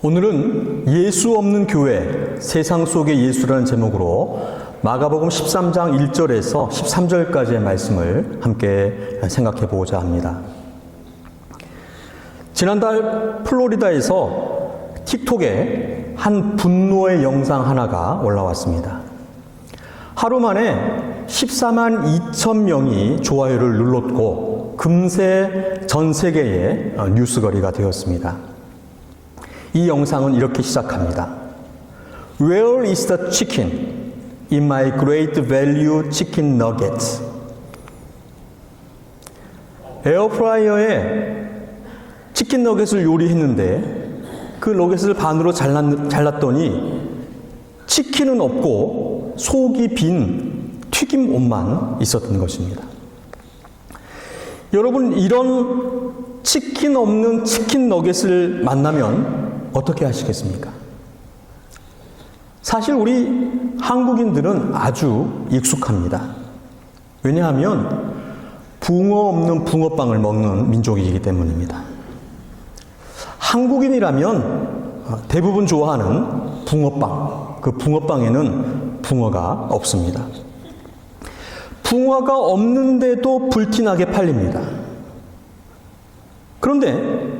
오늘은 예수 없는 교회, 세상 속의 예수라는 제목으로 마가복음 13장 1절에서 13절까지의 말씀을 함께 생각해 보고자 합니다. 지난달 플로리다에서 틱톡에 한 분노의 영상 하나가 올라왔습니다. 하루 만에 14만 2천 명이 좋아요를 눌렀고 금세 전 세계의 뉴스거리가 되었습니다. 이 영상은 이렇게 시작합니다. Where is the chicken in my great value chicken nuggets? 에어프라이어에 치킨 너겟을 요리했는데 그 너겟을 반으로 잘랐더니 치킨은 없고 속이 빈 튀김 옷만 있었던 것입니다. 여러분, 이런 치킨 없는 치킨 너겟을 만나면 어떻게 하시겠습니까? 사실 우리 한국인들은 아주 익숙합니다. 왜냐하면 붕어 없는 붕어빵을 먹는 민족이기 때문입니다. 한국인이라면 대부분 좋아하는 붕어빵, 그 붕어빵에는 붕어가 없습니다. 붕어가 없는데도 불티나게 팔립니다. 그런데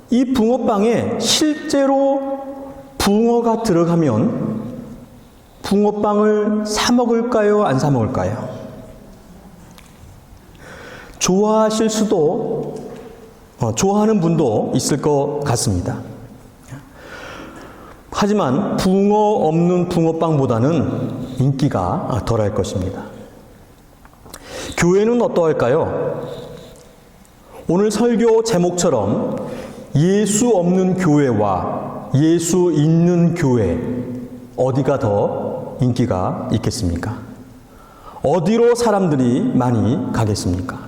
이 붕어빵에 실제로 붕어가 들어가면 붕어빵을 사 먹을까요? 안 사 먹을까요? 좋아하실 수도, 좋아하는 분도 있을 것 같습니다. 하지만 붕어 없는 붕어빵보다는 인기가 덜할 것입니다. 교회는 어떠할까요? 오늘 설교 제목처럼 예수 없는 교회와 예수 있는 교회, 어디가 더 인기가 있겠습니까? 어디로 사람들이 많이 가겠습니까?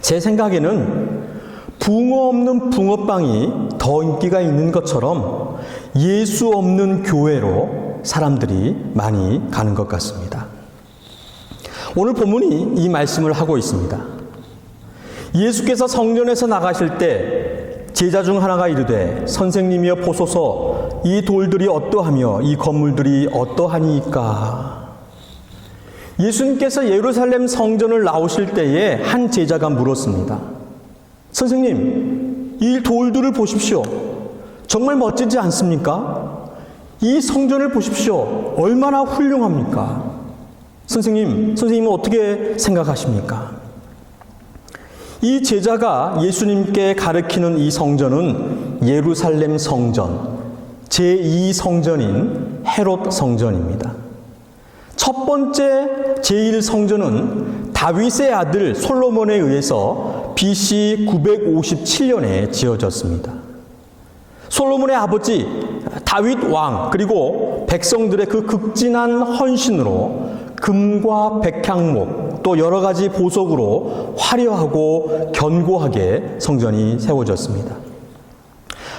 제 생각에는 붕어 없는 붕어빵이 더 인기가 있는 것처럼 예수 없는 교회로 사람들이 많이 가는 것 같습니다. 오늘 본문이 이 말씀을 하고 있습니다. 예수께서 성전에서 나가실 때 제자 중 하나가 이르되 선생님이여 보소서 이 돌들이 어떠하며 이 건물들이 어떠하니까. 예수님께서 예루살렘 성전을 나오실 때에 한 제자가 물었습니다. 선생님, 이 돌들을 보십시오. 정말 멋지지 않습니까? 이 성전을 보십시오. 얼마나 훌륭합니까? 선생님은 어떻게 생각하십니까? 이 제자가 예수님께 가르치는 이 성전은 예루살렘 성전, 제2성전인 헤롯 성전입니다. 첫 번째 제1성전은 다윗의 아들 솔로몬에 의해서 BC 957년에 지어졌습니다. 솔로몬의 아버지 다윗 왕 그리고 백성들의 그 극진한 헌신으로 금과 백향목 또 여러 가지 보석으로 화려하고 견고하게 성전이 세워졌습니다.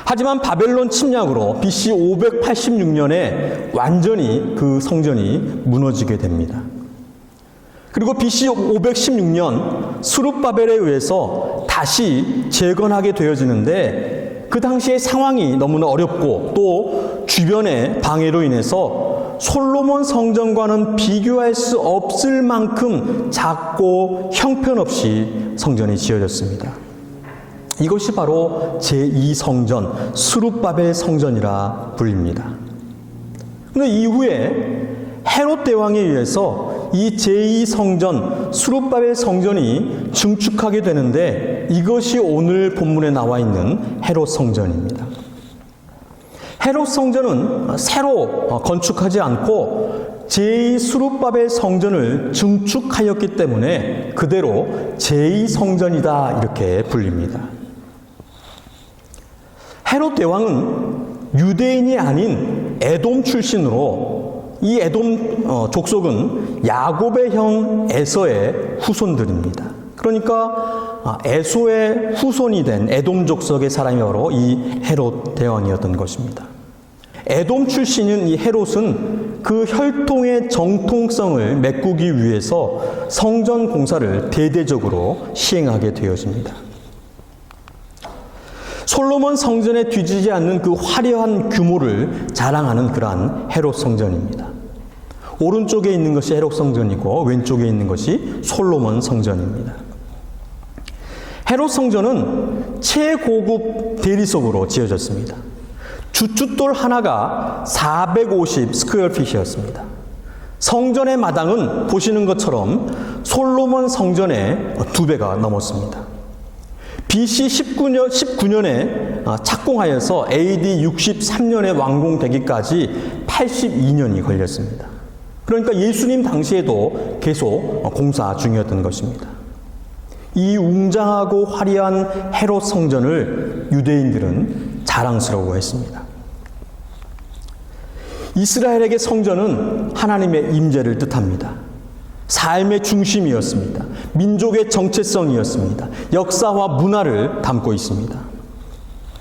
하지만 바벨론 침략으로 BC 586년에 완전히 그 성전이 무너지게 됩니다. 그리고 BC 516년 스룹바벨에 의해서 다시 재건하게 되어지는데 그 당시의 상황이 너무나 어렵고 또 주변의 방해로 인해서 솔로몬 성전과는 비교할 수 없을 만큼 작고 형편없이 성전이 지어졌습니다. 이것이 바로 제2성전, 스룹바벨 성전이라 불립니다. 그런데 이후에 헤롯 대왕에 의해서 이 제2성전, 스룹바벨 성전이 증축하게 되는데 이것이 오늘 본문에 나와 있는 헤롯 성전입니다. 헤롯 성전은 새로 건축하지 않고 제2스룹바벨 성전을 증축하였기 때문에 그대로 제2성전이다 이렇게 불립니다. 헤롯 대왕은 유대인이 아닌 에돔 출신으로 이 에돔 족속은 야곱의 형 에서의 후손들입니다. 그러니까 에소의 후손이 된 에돔 족속의 사람이 바로 이 헤롯 대왕이었던 것입니다. 에돔 출신인 이 헤롯은 그 혈통의 정통성을 메꾸기 위해서 성전 공사를 대대적으로 시행하게 되어집니다. 솔로몬 성전에 뒤지지 않는 그 화려한 규모를 자랑하는 그러한 헤롯 성전입니다. 오른쪽에 있는 것이 헤롯 성전이고 왼쪽에 있는 것이 솔로몬 성전입니다. 헤롯 성전은 최고급 대리석으로 지어졌습니다. 주춧돌 하나가 450 스퀘어핏이었습니다. 성전의 마당은 보시는 것처럼 솔로몬 성전의 2배가 넘었습니다. BC 19년에 착공하여서 AD 63년에 완공되기까지 82년이 걸렸습니다. 그러니까 예수님 당시에도 계속 공사 중이었던 것입니다. 이 웅장하고 화려한 헤롯 성전을 유대인들은 자랑스러워했습니다. 이스라엘에게 성전은 하나님의 임재를 뜻합니다. 삶의 중심이었습니다. 민족의 정체성이었습니다. 역사와 문화를 담고 있습니다.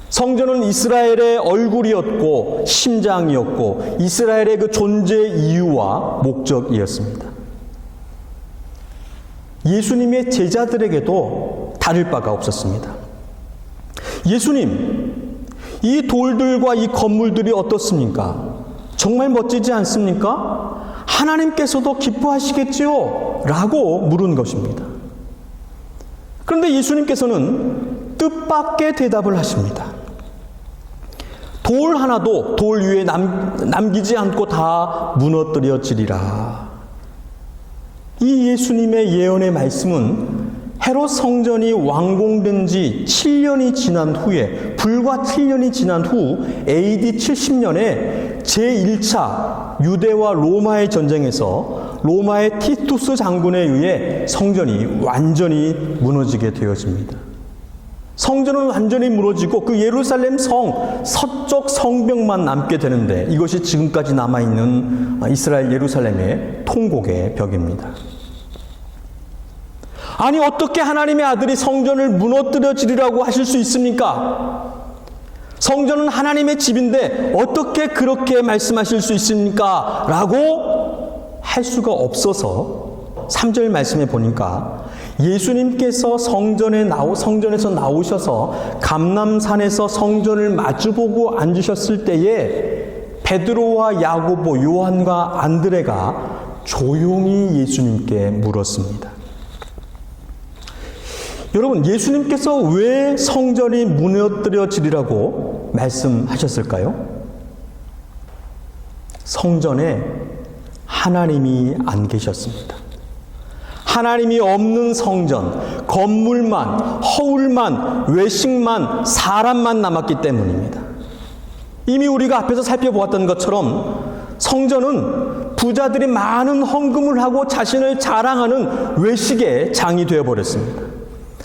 성전은 이스라엘의 얼굴이었고 심장이었고 이스라엘의 그 존재 이유와 목적이었습니다. 예수님의 제자들에게도 다를 바가 없었습니다. 예수님, 이 돌들과 이 건물들이 어떻습니까? 정말 멋지지 않습니까? 하나님께서도 기뻐하시겠지요? 라고 물은 것입니다. 그런데 예수님께서는 뜻밖의 대답을 하십니다. 돌 하나도 돌 위에 남기지 않고 다 무너뜨려지리라. 이 예수님의 예언의 말씀은 헤롯 성전이 완공된 지 7년이 지난 후에, 불과 7년이 지난 후 AD 70년에 제1차 유대와 로마의 전쟁에서 로마의 티투스 장군에 의해 성전이 완전히 무너지게 되어집니다. 성전은 완전히 무너지고 그 예루살렘 성 서쪽 성벽만 남게 되는데 이것이 지금까지 남아있는 이스라엘 예루살렘의 통곡의 벽입니다. 아니 어떻게 하나님의 아들이 성전을 무너뜨려지리라고 하실 수 있습니까? 성전은 하나님의 집인데 어떻게 그렇게 말씀하실 수 있습니까? 라고 할 수가 없어서 3절 말씀에 보니까 예수님께서 성전에서 나오셔서 감람산에서 성전을 마주보고 앉으셨을 때에 베드로와 야고보, 요한과 안드레가 조용히 예수님께 물었습니다. 여러분, 예수님께서 왜 성전이 무너뜨려지리라고 말씀하셨을까요? 성전에 하나님이 안 계셨습니다. 하나님이 없는 성전, 건물만, 허울만, 외식만, 사람만 남았기 때문입니다. 이미 우리가 앞에서 살펴보았던 것처럼 성전은 부자들이 많은 헌금을 하고 자신을 자랑하는 외식의 장이 되어버렸습니다.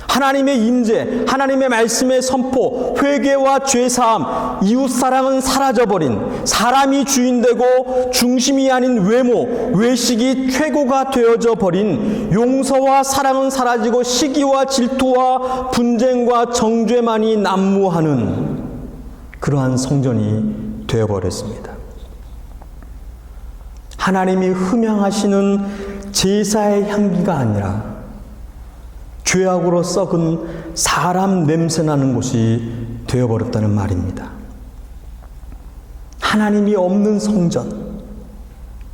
하나님의 임재, 하나님의 말씀의 선포, 회개와 죄사함, 이웃사랑은 사라져버린, 사람이 주인되고 중심이 아닌 외모, 외식이 최고가 되어져 버린, 용서와 사랑은 사라지고 시기와 질투와 분쟁과 정죄만이 난무하는 그러한 성전이 되어버렸습니다. 하나님이 흠향하시는 제사의 향기가 아니라 죄악으로 썩은 사람 냄새나는 곳이 되어버렸다는 말입니다. 하나님이 없는 성전.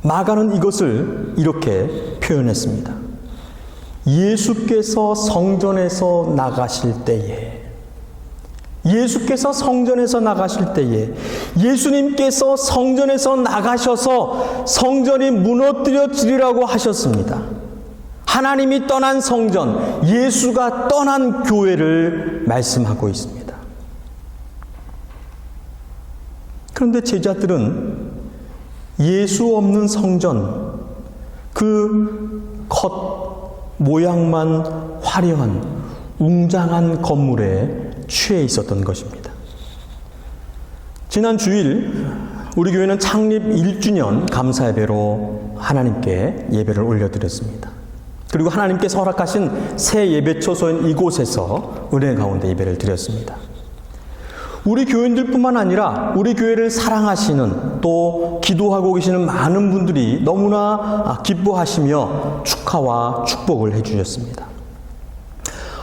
마가는 이것을 이렇게 표현했습니다. 예수께서 성전에서 나가실 때에, 예수께서 성전에서 나가실 때에, 예수님께서 성전에서 나가셔서 성전이 무너뜨려지리라고 하셨습니다. 하나님이 떠난 성전, 예수가 떠난 교회를 말씀하고 있습니다. 그런데 제자들은 예수 없는 성전, 그 겉 모양만 화려한 웅장한 건물에 취해 있었던 것입니다. 지난 주일 우리 교회는 창립 1주년 감사 예배로 하나님께 예배를 올려드렸습니다. 그리고 하나님께서 허락하신 새 예배 처소인 이곳에서 은혜 가운데 예배를 드렸습니다. 우리 교인들뿐만 아니라 우리 교회를 사랑하시는, 또 기도하고 계시는 많은 분들이 너무나 기뻐하시며 축하와 축복을 해주셨습니다.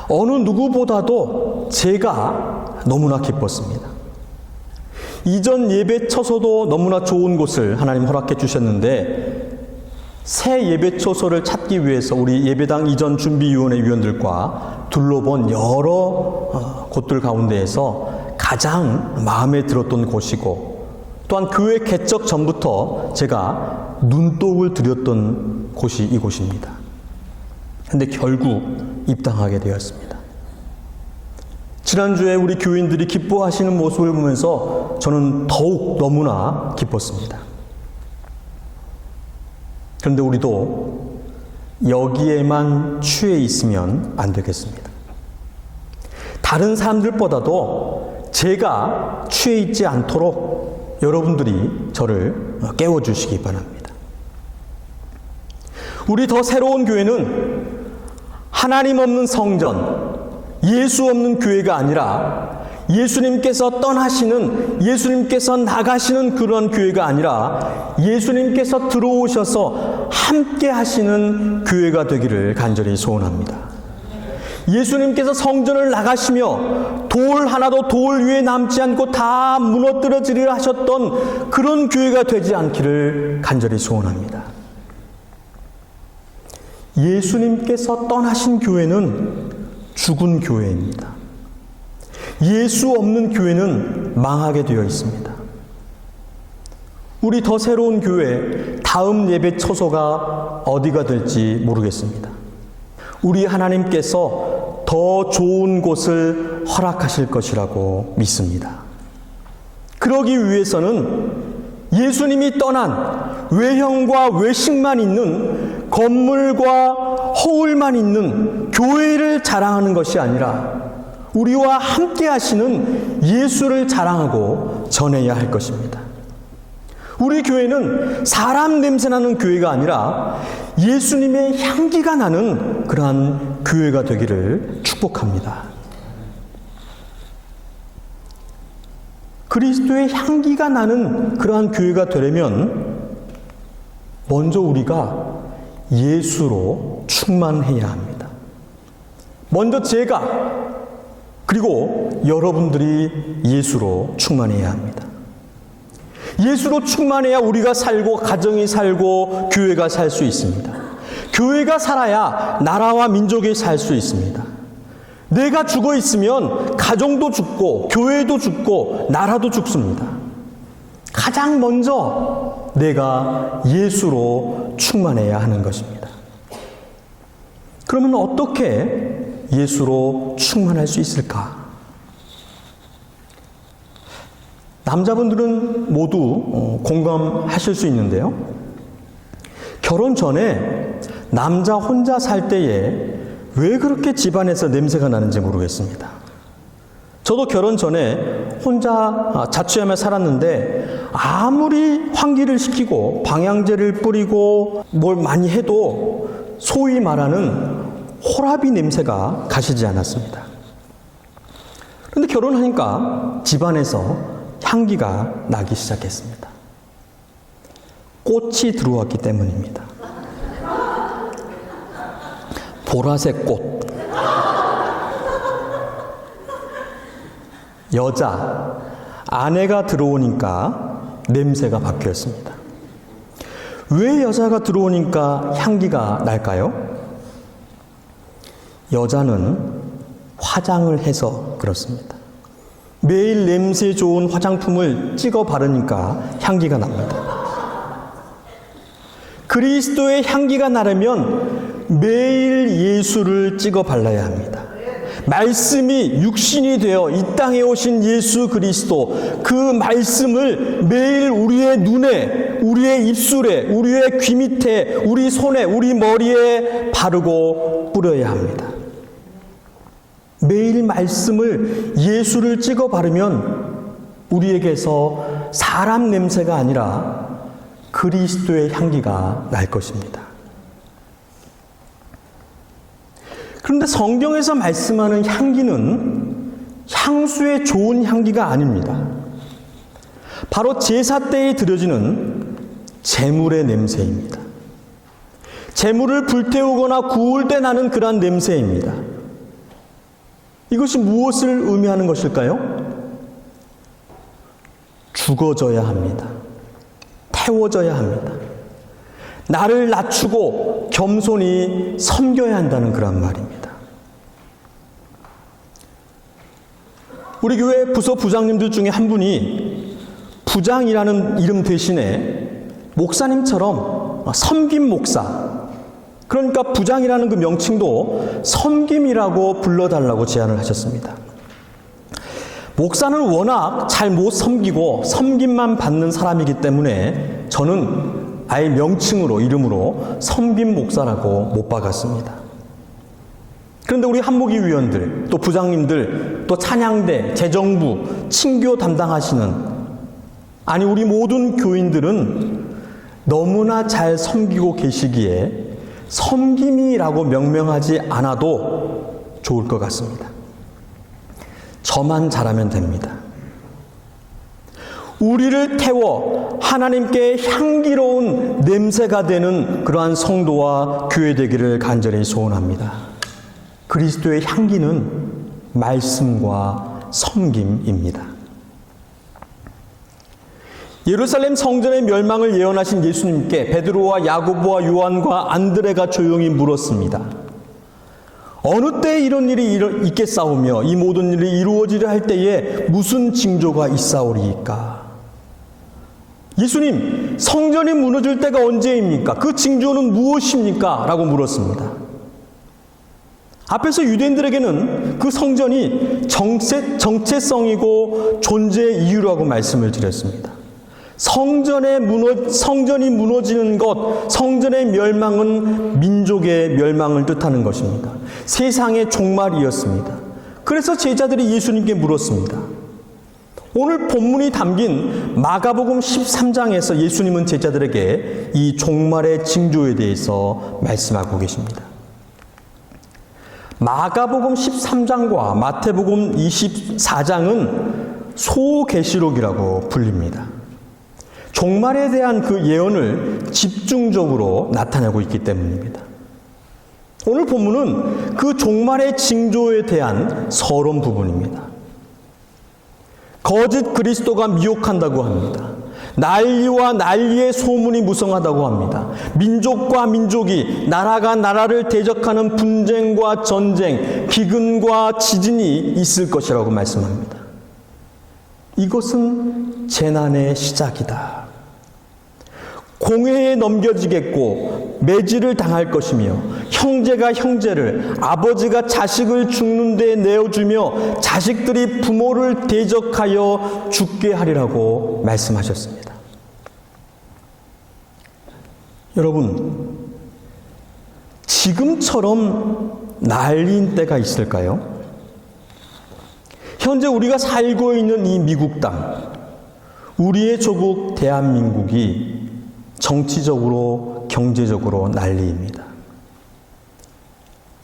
어느 누구보다도 제가 너무나 기뻤습니다. 이전 예배처소도 너무나 좋은 곳을 하나님 허락해 주셨는데 새 예배처소를 찾기 위해서 우리 예배당 이전 준비위원회 위원들과 둘러본 여러 곳들 가운데에서 가장 마음에 들었던 곳이고 또한 교회 개척 전부터 제가 눈독을 들였던 곳이 이곳입니다. 그런데 결국 입당하게 되었습니다. 지난주에 우리 교인들이 기뻐하시는 모습을 보면서 저는 더욱 너무나 기뻤습니다. 그런데 우리도 여기에만 취해 있으면 안 되겠습니다. 다른 사람들보다도 제가 취해 있지 않도록 여러분들이 저를 깨워주시기 바랍니다. 우리 더 새로운 교회는 하나님 없는 성전, 예수 없는 교회가 아니라 예수님께서 떠나시는, 예수님께서 나가시는 그런 교회가 아니라 예수님께서 들어오셔서 함께 하시는 교회가 되기를 간절히 소원합니다. 예수님께서 성전을 나가시며 돌 하나도 돌 위에 남지 않고 다 무너뜨려지리라 하셨던 그런 교회가 되지 않기를 간절히 소원합니다. 예수님께서 떠나신 교회는 죽은 교회입니다. 예수 없는 교회는 망하게 되어 있습니다. 우리 더 새로운 교회 다음 예배 처소가 어디가 될지 모르겠습니다. 우리 하나님께서 더 좋은 곳을 허락하실 것이라고 믿습니다. 그러기 위해서는 예수님이 떠난 외형과 외식만 있는 건물과 허울만 있는 교회를 자랑하는 것이 아니라 우리와 함께 하시는 예수를 자랑하고 전해야 할 것입니다. 우리 교회는 사람 냄새나는 교회가 아니라 예수님의 향기가 나는 그러한 교회가 되기를 축복합니다. 그리스도의 향기가 나는 그러한 교회가 되려면 먼저 우리가 예수로 충만해야 합니다. 먼저 제가 그리고 여러분들이 예수로 충만해야 합니다. 예수로 충만해야 우리가 살고 가정이 살고 교회가 살 수 있습니다. 교회가 살아야 나라와 민족이 살 수 있습니다. 내가 죽어 있으면 가정도 죽고 교회도 죽고 나라도 죽습니다. 가장 먼저 내가 예수로 충만해야 하는 것입니다. 그러면 어떻게 예수로 충만할 수 있을까? 남자분들은 모두 공감하실 수 있는데요. 결혼 전에 남자 혼자 살 때에 왜 그렇게 집안에서 냄새가 나는지 모르겠습니다. 저도 결혼 전에 혼자 자취하며 살았는데 아무리 환기를 시키고 방향제를 뿌리고 뭘 많이 해도 소위 말하는 호라비 냄새가 가시지 않았습니다. 그런데 결혼하니까 집안에서 향기가 나기 시작했습니다. 꽃이 들어왔기 때문입니다. 보라색 꽃. 여자, 아내가 들어오니까 냄새가 바뀌었습니다. 왜 여자가 들어오니까 향기가 날까요? 여자는 화장을 해서 그렇습니다. 매일 냄새 좋은 화장품을 찍어 바르니까 향기가 납니다. 그리스도의 향기가 나려면 매일 예수를 찍어 발라야 합니다. 말씀이 육신이 되어 이 땅에 오신 예수 그리스도, 그 말씀을 매일 우리의 눈에, 우리의 입술에, 우리의 귀 밑에, 우리 손에, 우리 머리에 바르고 뿌려야 합니다. 매일 말씀을 예수를 찍어 바르면 우리에게서 사람 냄새가 아니라 그리스도의 향기가 날 것입니다. 그런데 성경에서 말씀하는 향기는 향수의 좋은 향기가 아닙니다. 바로 제사 때에 드려지는 제물의 냄새입니다. 제물을 불태우거나 구울 때 나는 그러한 냄새입니다. 이것이 무엇을 의미하는 것일까요? 죽어져야 합니다. 태워져야 합니다. 나를 낮추고 겸손히 섬겨야 한다는 그런 말입니다. 우리 교회 부서 부장님들 중에 한 분이 부장이라는 이름 대신에 목사님처럼 섬김 목사, 그러니까 부장이라는 그 명칭도 섬김이라고 불러달라고 제안을 하셨습니다. 목사는 워낙 잘 못 섬기고 섬김만 받는 사람이기 때문에 저는 아예 명칭으로, 이름으로 섬김 목사라고 못 박았습니다. 그런데 우리 한목이 위원들, 또 부장님들, 또 찬양대, 재정부, 친교 담당하시는, 아니 우리 모든 교인들은 너무나 잘 섬기고 계시기에 섬김이라고 명명하지 않아도 좋을 것 같습니다. 저만 잘하면 됩니다. 우리를 태워 하나님께 향기로운 냄새가 되는 그러한 성도와 교회 되기를 간절히 소원합니다. 그리스도의 향기는 말씀과 섬김입니다. 예루살렘 성전의 멸망을 예언하신 예수님께 베드로와 야고보와 요한과 안드레가 조용히 물었습니다. 어느 때에 이런 일이 있겠사오며 이 모든 일이 이루어지려 할 때에 무슨 징조가 있사오리이까? 예수님, 성전이 무너질 때가 언제입니까? 그 징조는 무엇입니까? 라고 물었습니다. 앞에서 유대인들에게는 그 성전이 정체성이고 존재의 이유라고 말씀을 드렸습니다. 성전이 무너지는 것, 성전의 멸망은 민족의 멸망을 뜻하는 것입니다. 세상의 종말이었습니다. 그래서 제자들이 예수님께 물었습니다. 오늘 본문이 담긴 마가복음 13장에서 예수님은 제자들에게 이 종말의 징조에 대해서 말씀하고 계십니다. 마가복음 13장과 마태복음 24장은 소계시록이라고 불립니다. 종말에 대한 그 예언을 집중적으로 나타내고 있기 때문입니다. 오늘 본문은 그 종말의 징조에 대한 서론 부분입니다. 거짓 그리스도가 미혹한다고 합니다. 난리와 난리의 소문이 무성하다고 합니다. 민족과 민족이, 나라가 나라를 대적하는 분쟁과 전쟁, 기근과 지진이 있을 것이라고 말씀합니다. 이것은 재난의 시작이다. 공회에 넘겨지겠고 매질을 당할 것이며 형제가 형제를, 아버지가 자식을 죽는 데 내어주며 자식들이 부모를 대적하여 죽게 하리라고 말씀하셨습니다. 여러분, 지금처럼 난리인 때가 있을까요? 현재 우리가 살고 있는 이 미국 땅, 우리의 조국 대한민국이 정치적으로, 경제적으로 난리입니다.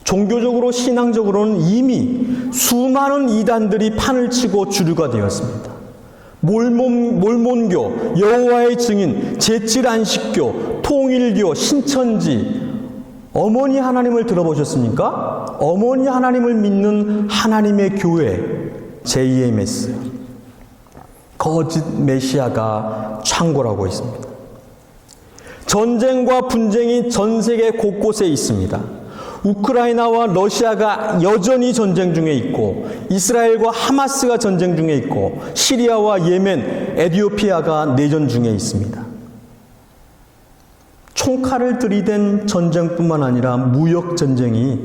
종교적으로, 신앙적으로는 이미 수많은 이단들이 판을 치고 주류가 되었습니다. 몰몬교, 여호와의 증인, 제칠안식교, 통일교, 신천지. 어머니 하나님을 들어보셨습니까? 어머니 하나님을 믿는 하나님의 교회, JMS. 거짓 메시아가 창궐하고 있습니다. 전쟁과 분쟁이 전 세계 곳곳에 있습니다. 우크라이나와 러시아가 여전히 전쟁 중에 있고, 이스라엘과 하마스가 전쟁 중에 있고, 시리아와 예멘, 에티오피아가 내전 중에 있습니다. 총칼을 들이댄 전쟁뿐만 아니라 무역 전쟁이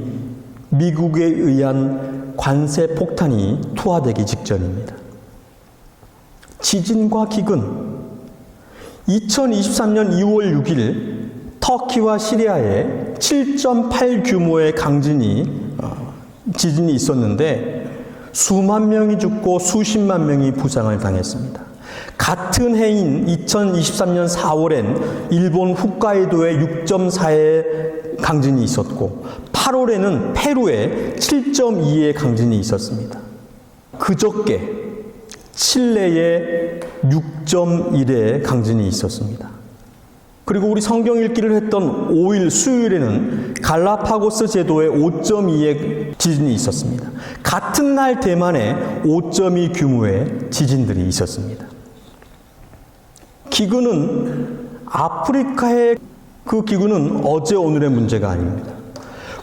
미국에 의한 관세 폭탄이 투하되기 직전입니다. 지진과 기근. 2023년 2월 6일 터키와 시리아에 7.8 규모의 지진이 있었는데 수만 명이 죽고 수십만 명이 부상을 당했습니다. 같은 해인 2023년 4월엔 일본 홋카이도에 6.4의 강진이 있었고 8월에는 페루에 7.2의 강진이 있었습니다. 그저께 칠레에 6.1의 강진이 있었습니다. 그리고 우리 성경 읽기를 했던 5일 수요일에는 갈라파고스 제도의 5.2의 지진이 있었습니다. 같은 날 대만에 5.2 규모의 지진들이 있었습니다. 기근은 아프리카의 그 기근은 어제 오늘의 문제가 아닙니다.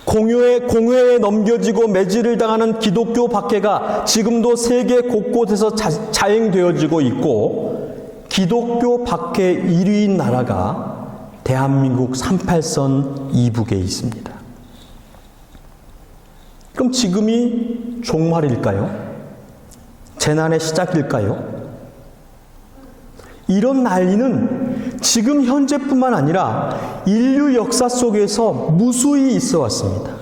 공회에 넘겨지고 매질을 당하는 기독교 박해가 지금도 세계 곳곳에서 자행되어지고 있고, 기독교 박해 1위인 나라가 대한민국 38선 이북에 있습니다. 그럼 지금이 종말일까요? 재난의 시작일까요? 이런 난리는 지금 현재뿐만 아니라 인류 역사 속에서 무수히 있어 왔습니다.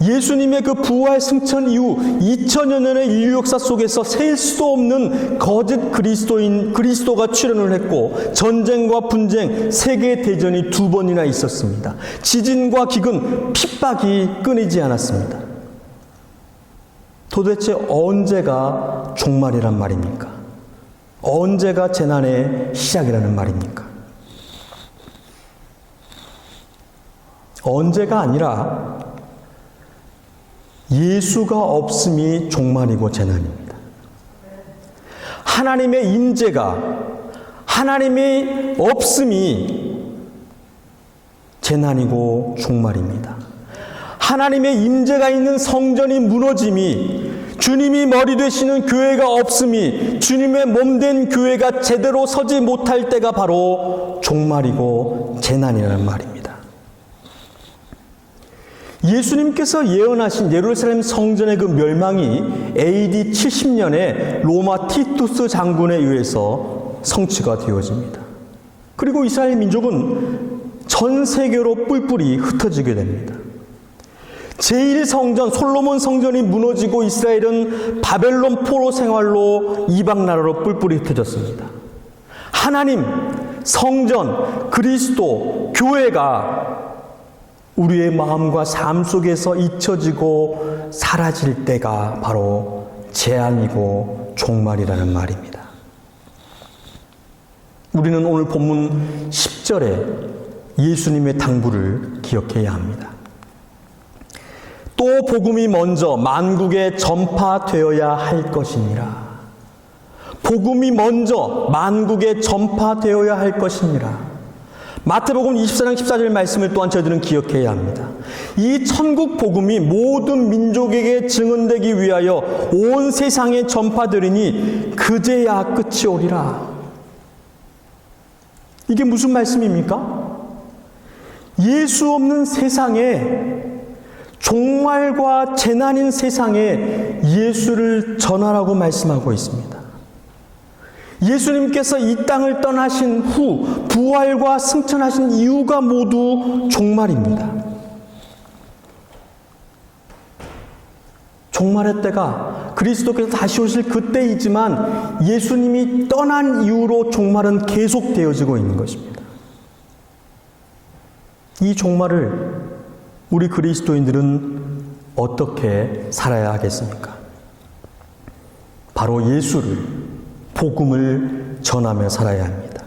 예수님의 그 부활 승천 이후 2000여 년의 인류 역사 속에서 셀 수도 없는 거짓 그리스도가 출현을 했고, 전쟁과 분쟁, 세계 대전이 2번이나 있었습니다. 지진과 기근, 핍박이 끊이지 않았습니다. 도대체 언제가 종말이란 말입니까? 언제가 재난의 시작이라는 말입니까? 언제가 아니라 예수가 없음이 종말이고 재난입니다. 하나님의 임재가, 하나님의 없음이 재난이고 종말입니다. 하나님의 임재가 있는 성전이 무너짐이, 주님이 머리 되시는 교회가 없음이, 주님의 몸된 교회가 제대로 서지 못할 때가 바로 종말이고 재난이라는 말입니다. 예수님께서 예언하신 예루살렘 성전의 그 멸망이 AD 70년에 로마 티투스 장군에 의해서 성취가 되어집니다. 그리고 이스라엘 민족은 전 세계로 뿔뿔이 흩어지게 됩니다. 제1성전 솔로몬 성전이 무너지고 이스라엘은 바벨론 포로 생활로 이방 나라로 뿔뿔이 흩어졌습니다. 하나님, 성전, 그리스도, 교회가 우리의 마음과 삶 속에서 잊혀지고 사라질 때가 바로 재앙이고 종말이라는 말입니다. 우리는 오늘 본문 10절에 예수님의 당부를 기억해야 합니다. 또 복음이 먼저 만국에 전파되어야 할 것이니라. 복음이 먼저 만국에 전파되어야 할 것이니라. 마태복음 24장 14절 말씀을 또한 저희들은 기억해야 합니다. 이 천국 복음이 모든 민족에게 증언되기 위하여 온 세상에 전파되리니 그제야 끝이 오리라. 이게 무슨 말씀입니까? 예수 없는 세상에, 종말과 재난인 세상에 예수를 전하라고 말씀하고 있습니다. 예수님께서 이 땅을 떠나신 후 부활과 승천하신 이유가 모두 종말입니다. 종말의 때가 그리스도께서 다시 오실 그때이지만 예수님이 떠난 이후로 종말은 계속되어지고 있는 것입니다. 이 종말을 우리 그리스도인들은 어떻게 살아야 하겠습니까? 바로 예수를, 복음을 전하며 살아야 합니다.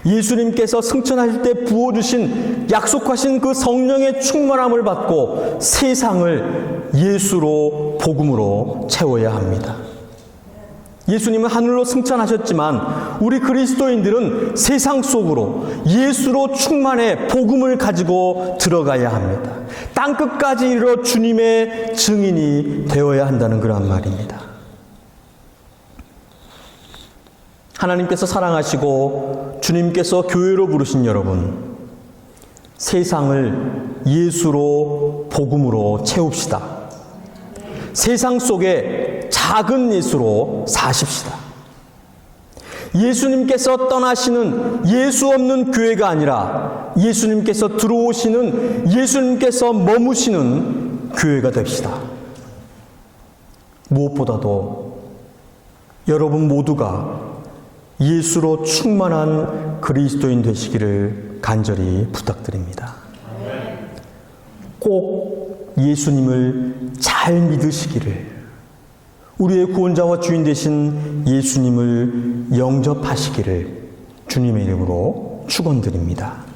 예수님께서 승천하실 때 부어주신, 약속하신 그 성령의 충만함을 받고 세상을 예수로, 복음으로 채워야 합니다. 예수님은 하늘로 승천하셨지만 우리 그리스도인들은 세상 속으로 예수로 충만해 복음을 가지고 들어가야 합니다. 땅끝까지 이르러 주님의 증인이 되어야 한다는 그런 말입니다. 하나님께서 사랑하시고 주님께서 교회로 부르신 여러분, 세상을 예수로, 복음으로 채웁시다. 세상 속에 작은 예수로 사십시다. 예수님께서 떠나시는 예수 없는 교회가 아니라 예수님께서 들어오시는, 예수님께서 머무시는 교회가 됩시다. 무엇보다도 여러분 모두가 예수로 충만한 그리스도인 되시기를 간절히 부탁드립니다. 꼭 예수님을 잘 믿으시기를, 우리의 구원자와 주인 되신 예수님을 영접하시기를 주님의 이름으로 축원드립니다.